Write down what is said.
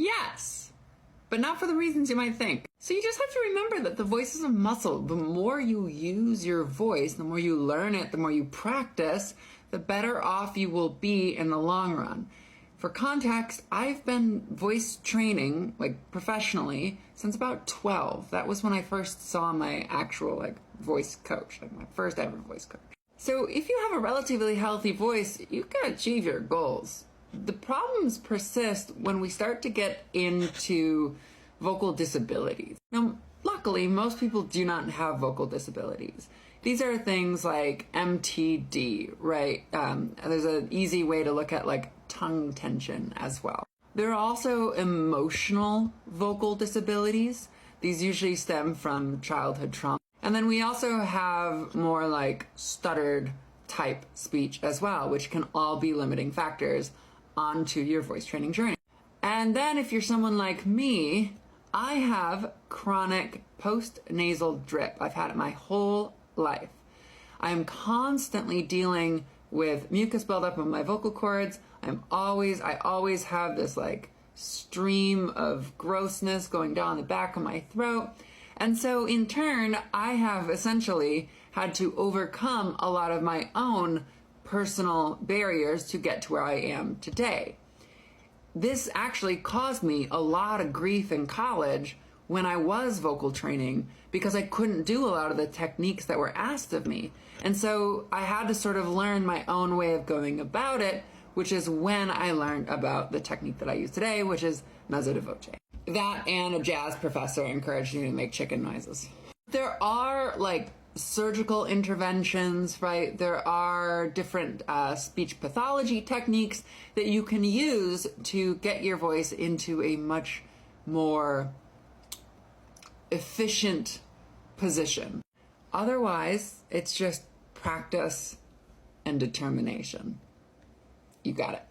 Yes, but not for the reasons you might think. So you just have to remember that the voice is a muscle. The more you use your voice, the more you learn it, the more you practice, the better off you will be in the long run. For context, I've been voice training, professionally, since about 12. That was when I first saw my actual, voice coach, my first ever voice coach. So if you have a relatively healthy voice, you can achieve your goals. The problems persist when we start to get into vocal disabilities. Now, luckily, most people do not have vocal disabilities. These are things like MTD, right? There's an easy way to look at tongue tension as well. There are also emotional vocal disabilities. These usually stem from childhood trauma. And then we also have more stuttered type speech as well, which can all be limiting factors onto your voice training journey. And then if you're someone like me, I have chronic post-nasal drip. I've had it my whole life. I'm constantly dealing with mucus buildup in my vocal cords. I always have this stream of grossness going down the back of my throat. And so in turn, I have essentially had to overcome a lot of my own personal barriers to get to where I am today. This actually caused me a lot of grief in college when I was vocal training because I couldn't do a lot of the techniques that were asked of me. And so I had to sort of learn my own way of going about it, which is when I learned about the technique that I use today, which is mezzo de voce. That and a jazz professor encouraged me to make chicken noises. There are surgical interventions, right? There are different speech pathology techniques that you can use to get your voice into a much more efficient position. Otherwise, it's just practice and determination. You got it.